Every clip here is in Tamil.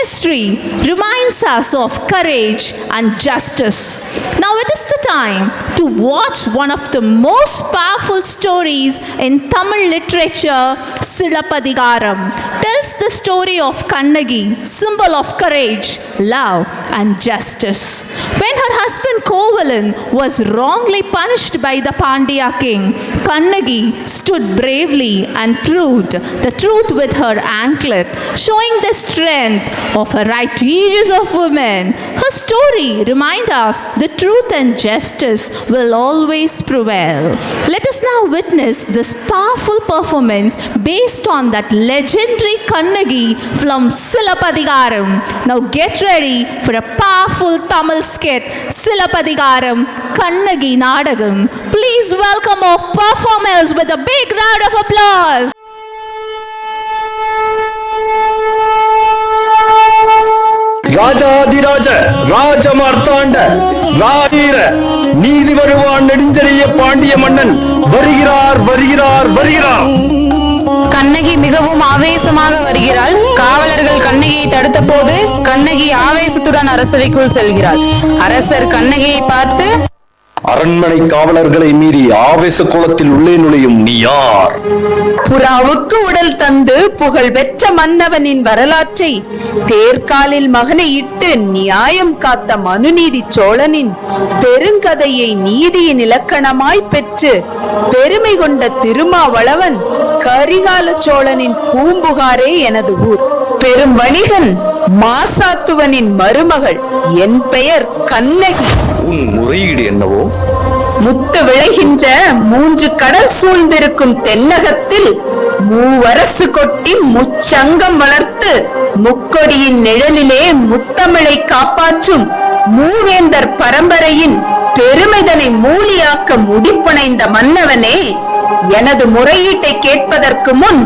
history reminds us of courage and justice. Now it is the time to watch one of the most powerful stories in Tamil literature. Silappathigaram tells the story of Kannagi, symbol of courage, love and justice. When her husband Kovalan was wrongly punished by the Pandya king, Kannagi stood bravely and proved the truth with her anklet, showing the strength of her righteous of women. Her story reminds us the truth and justice will always prevail. Let us now witness this powerful performance based on that legendary Kannagi from Silappathigaram. Now get ready for a powerful Tamil skit, Silappathigaram Kannagi Nadagam. Please welcome our performers with a big round of applause. ராஜாதிராஜ ராஜமார்த்தாண்ட ராஜீர நீதி வருவான் நெடுஞ்செழிய பாண்டிய மன்னன் வருகிறார் வருகிறார் வருகிறார். கண்ணகி மிகவும் ஆவேசமாக வருகிறாள். காவலர்கள் கண்ணகியை தடுத்த போது கண்ணகி ஆவேசத்துடன் அரசவைக்குள் செல்கிறாள். அரசர் கண்ணகியை பார்த்து, அரண்மனை காவலர்களை மீறி ஆவேச கோலத்தில் உள்ளே நுழையும் நீ யார்? புறாவுக்கு உடல் தந்து புகழ் பெற்ற மன்னவனின் வரலாற்றை தேர்காலில் மகனை இட்டு நியாயம் காத்த மனுநீதி சோழனின் பெருங்கதையை நீதியின் இலக்கணமாய் பெற்று பெருமை கொண்ட திருமாவளவன் கரிகால சோழனின் பூம்புகாரே எனது ஊர். பெரும் வணிகன் மாசாத்துவனின் மருமகள். என் பெயர் கண்ணகி. உன் முறையீடு என்னவோ? முத்து விளைகின்ற 3 கடல் சூழ்ந்திருக்கும் தென்னகத்தில் மூவரசு கொட்டி முச்சங்கம் வளர்த்து முக்கொடியின் நிழலிலே முத்தமிழை காப்பாற்றும் மூவேந்தர் பரம்பரையின் பெருமிதனை மூலியாக்க முடிப்புனைந்த மன்னவனே, எனது முறையீட்டை கேட்பதற்கு முன்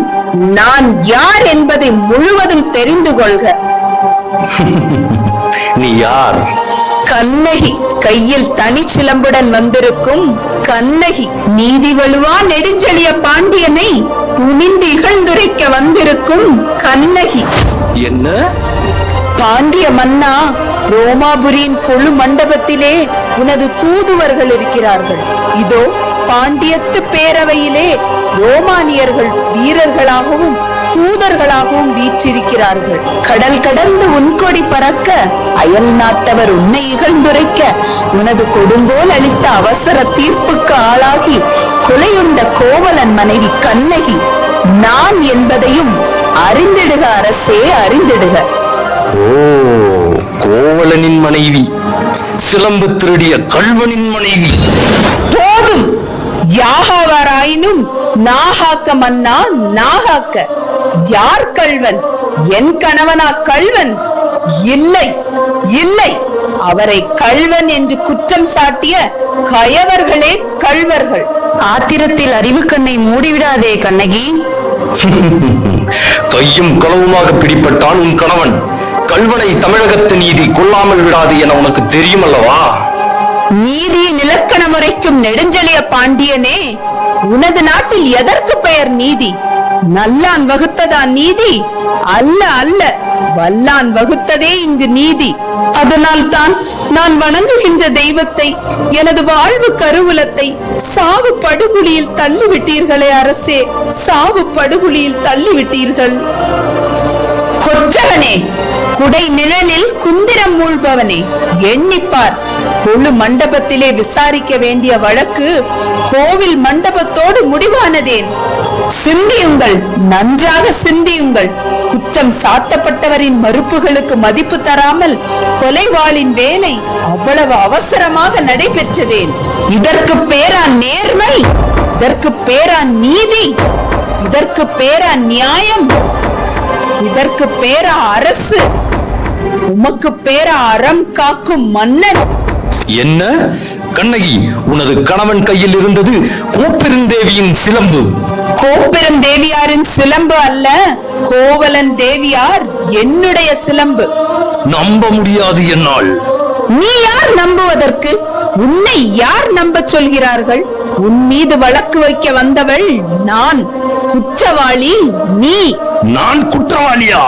நான் யார் என்பதை முழுவதும் தெரிந்து கொள்க. நீ யார்? கண்ணகி, கையில் தனி சிலம்புடன் வந்திருக்கும் கண்ணகி. நீதி வலுவா நெடுஞ்செழிய பாண்டியனை துணிந்து இகழ்ந்துரைக்க வந்திருக்கும் கண்ணகி. என்ன? பாண்டிய மன்னா, ரோமாபுரியின் கொழு மண்டபத்திலே உனது தூதுவர்கள் இருக்கிறார்கள். இதோ பாண்டியத்து பேரவையிலே ரோமானியர்கள் வீரர்களாகவும் தூதர்களாகவும் வீற்றிருக்கிறார்கள். கடல் கடந்து உன்கொடி பறக்க அயல் நாட்டவர் உன்னை இகழ்ந்துரைக்க உனது கொடுங்கோல் அளித்த அவசர தீர்ப்புக்கு ஆளாகி கொலையுண்ட கோவலன் மனைவி கண்ணகி நான் என்பதையும் அறிந்திடுக அரசே, அறிந்திடுக. ஓ, கோவலனின் மனைவி, சிலம்பு திருடிய கள்வனின் மனைவி. போதும், யாகாவாராயினும் நாகாக்க மன்னா, நாகாக்க. யார் கள்வன்? என் கணவனா கள்வன்? இல்லை இல்லை, அவரை கள்வன் என்று குற்றம் சாட்டிய கயவர்களே கள்வர்கள். ஆத்திரத்தில் அறிவு கண்ணை மூடிவிடாதே கண்ணகி. கையும் களவுமாக பிடிப்பட்டான் உன் கணவன். கள்வனை தமிழகத்து நீதி கொள்ளாமல் விடாது என உனக்கு தெரியும் அல்லவா? நீதியின் இலக்கண முறைக்கும் நெடுஞ்செழிய பாண்டியனே, உனது நாட்டில் எதற்கு பெயர் நீதி? நல்லான் வகுத்ததா நீதி? அல்ல அல்ல, வல்லான் வகுத்ததே இங்கு நீதி. அதனால் தான் நான் வணங்குகின்ற தெய்வத்தை, எனது வாழ்வு கருவூலத்தை சாவு படுகுழியில் தள்ளிவிட்டீர்களே அரசே, சாவு படுகுழியில் தள்ளிவிட்டீர்கள். கொற்றவனே, குடை நிழலில் குந்திரம் மூழ்பவனே, எண்ணிப்பார். கொழு மண்டபத்திலே விசாரிக்க வேண்டிய வழக்கு கோவில் மண்டபத்தோடு முடிவானதேன். சிந்தியுங்கள், நன்றாக சிந்தியுங்கள். குற்றம் சாட்டப்பட்டவரின் மறுப்புகளுக்கு மதிப்பு தராமல் கொலைவாளின் வேலை அவ்வளவு அவசரமாக நடைபெற்றதேன். இதற்கு பேரா நேர்மை? இதற்கு பேரா நீதி? இதற்கு பேரா நியாயம்? இதற்கு பேரா அரசு? உமக்கு பேரா அறம் காக்கும் மன்னன்? என்ன கண்ணகி, உனது கணவன் கையில் இருந்தது கோப்பெருந்தேவியின் சிலம்பு. கோப்பெருந்தேவியாரின் சிலம்பு அல்ல, கோவலன் தேவியார் என்னுடைய சிலம்பு. நம்ப முடியாது என்னால். நீ யார் நம்புவதற்கு? உன்னை யார் நம்ப சொல்கிறார்கள்? உன் மீது வழக்கு வைக்க வந்தவள் நான், குற்றவாளி நீ. நான் குற்றவாளியா?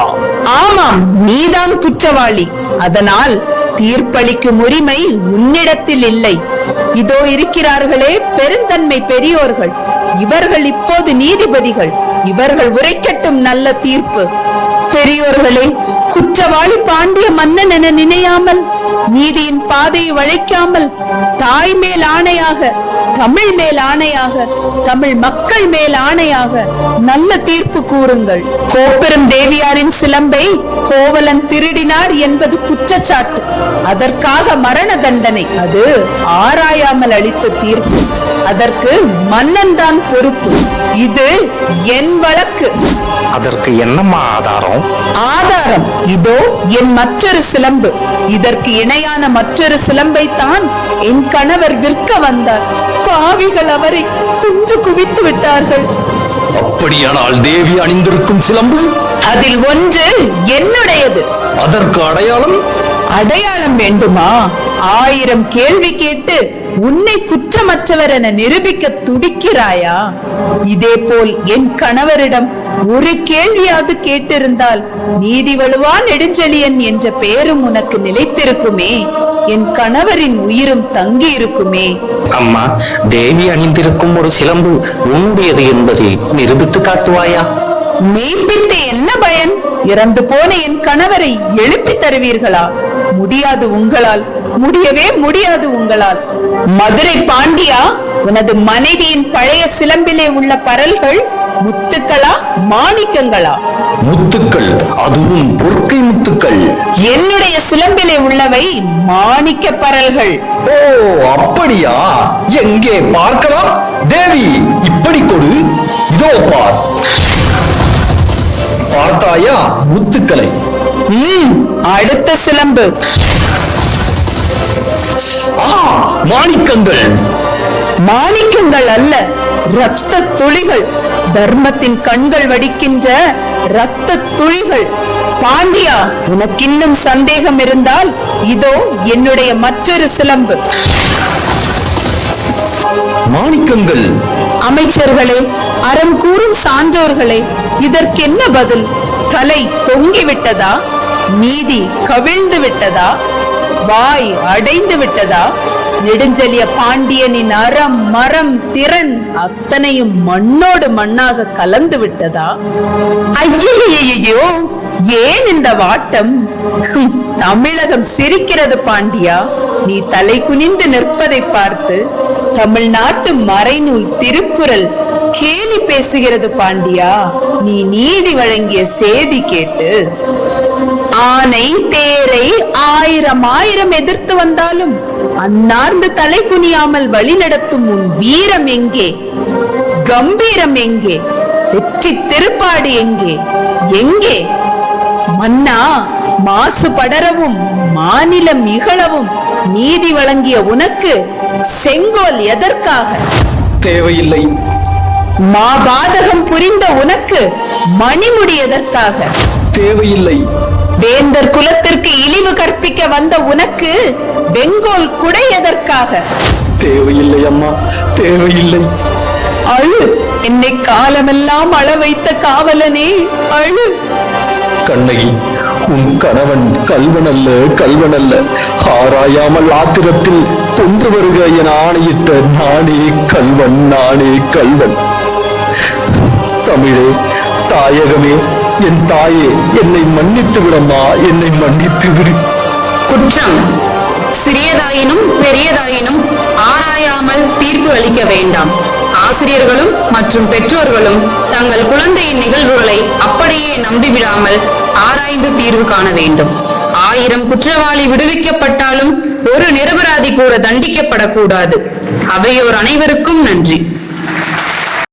ஆமாம், நீதான் குற்றவாளி. அதனால் தீர்ப்பளிக்கும் உரிமை உன்னிடத்தில் இல்லை. இதோ இருக்கிறார்களே பெருந்தன்மை பெரியோர்கள், இவர்கள் இப்போது நீதிபதிகள். இவர்கள் உரைக்கட்டும் நல்ல தீர்ப்பு. பெரியோர்களே, குற்றவாளி பாண்டிய மன்னன் என நினையாமல், நீதியின் பாதையை வளைக்காமல், தாய் மேல் ஆணையாக, தமிழ் மேல் ஆணையாக, தமிழ் மக்கள் மேல் ஆணையாக நல்ல தீர்ப்பு கூறுங்கள். கோப்பெரும் தேவியாரின் சிலம்பை கோவலன் திருடினார் என்பது குற்றச்சாட்டு. அதற்காக மரண தண்டனை. அது ஆராயாமல் அளித்த தீர்ப்பு. அதற்கு மன்னன் தான் பொறுப்பு. இது என் வழக்கு. அதற்கு என்னம்மா ஆதாரம்? ஆதாரம் இதோ என் மற்றொரு சிலம்பு. இதற்கு இணையான மற்றொரு சிலம்பை தான் என் கணவர் விற்க வந்தார். பாவிகள் அவரை குன்று குவித்து விட்டார்கள். அப்படியானால் தேவி அணிந்திருக்கும் சிலம்பு? அதில் ஒன்று என்னுடையது. அதற்கு அடையாளம்? அடையாளம் வேண்டுமா? 1000 கேள்வி கேட்டு உன்னை குற்றமற்றவர் என நிரூபிக்க துடிக்கிறாயா? இதே போல் என் கணவரிடம் ஒரு கேள்வியாவது கேட்டிருந்தால் நீதி வழுவா நெடுஞ்செழியன் என்ற பெயரும் உனக்கு நிலைத்திருக்குமே, என் கணவரின் உயிரும் தங்கி இருக்குமே. அம்மா, தேவி அணிந்திருக்கும் ஒரு சிலம்பு உன்னுடையது என்பதை நிரூபித்து காட்டுவாயா? மெய்ப்பித்து என்ன பயன்? இறந்து போன என் கணவரை எழுப்பி தருவீர்களா? முடியாது உங்களால், முடியவே முடியாது உங்களால். மதுரை பாண்டியா, உனது மனைவியின் பழைய சிலம்பிலே உள்ள பரல்கள் முத்துக்களா மாணிக்கங்களா? முத்துக்கள், அதுவும் பொற்கை முத்துக்கள். என்னுடைய சிலம்பிலே உள்ளவை மாணிக்க பரல்கள். ஓ, அப்படியா? எங்கே பார்க்கலாம்? தேவி, இப்படி கொடு. இதோ பார். பார்த்தாயா முத்துக்களை? அடுத்த சிலம்பு. மாணிக்கங்கள். மாணிக்கங்கள் அல்ல, இரத்த துளிகள். தர்மத்தின் கண்கள் வடிக்கின்ற இரத்த துளிகள். பாண்டியா, உனக்கு இன்னும் சந்தேகம் இருந்தால் இதோ என்னுடைய மற்றொரு சிலம்பு. மாணிக்கங்கள். அமைச்சர்களே, அறம் கூறும் சான்றோர்களே, இதற்கு என்ன பதில்? தலை தொங்கி விட்டதா? நீதி கவிழ்ந்து விட்டதா? வாய் அடைந்து விட்டதா? நெடுஞ்செழிய பாண்டியனின் அறம் மரம் திறன் அத்தனையும் மண்ணோடு மண்ணாக கலந்து விட்டதா? ஐயோ, ஏன் இந்த வாட்டம்? தமிழகம் சிரிக்கிறது பாண்டியா. நீ தலை குனிந்து நிற்பதை பார்த்து தமிழ்நாட்டு மறைநூல் திருக்குறள் கேலி பேசுகிறது பாண்டியா. நீ நீதி வழங்கிய செய்தி கேட்டு ஆனை தேரை 1000 எதிர்த்து வந்தாலும் அன்னார்ந்து தலை குனியாமல் வழி நடத்தும் உன் வீரம் எங்கே? கம்பீரம் எங்கே? வெற்றி திருப்பாடு எங்கே? எங்கே? மன்னா, மாசு படரவும் மாநிலம் இகழவும் நீதி வழங்கிய உனக்கு செங்கோல் எதற்காக? தேவையில்லை. மாபாதகம் புரிந்த உனக்கு மணிமுடி எதற்காக? தேவையில்லை. வேந்தர் குலத்திற்கு இழிவு கற்பிக்க வந்த உனக்கு வெங்கோல் குடை எதற்காக? தேவையில்லை அம்மா, தேவையில்லை. அழு, என்னை காலமெல்லாம் அழ வைத்த காவலனே, அழு. கண்ணகி, உன் கணவன் கல்வனல்ல, கல்வனல்ல. ஆராயாமல் ஆத்திரத்தில் கொன்று வருக என ஆணையிட்ட நானே கல்வன், நானே கல்வன். தமிழே, தாயகமே, என் தாயே, என்னை மன்னித்து விடம்மா, என்னை மன்னித்து விடு. குற்றம் சிறியதாயினும் பெரியதாயினும் ஆராயாமல் தீர்ப்பு அளிக்க வேண்டாம். ஆசிரியர்களும் மற்றும் பெற்றோர்களும் தங்கள் குழந்தையின் நிகழ்வுகளை அப்படியே நம்பிவிடாமல் ஆராய்ந்து தீர்வு காண வேண்டும். 1000 குற்றவாளி விடுவிக்கப்பட்டாலும் ஒரு நிரபராதி கூட தண்டிக்கப்படக்கூடாது. அவையோர் அனைவருக்கும் நன்றி.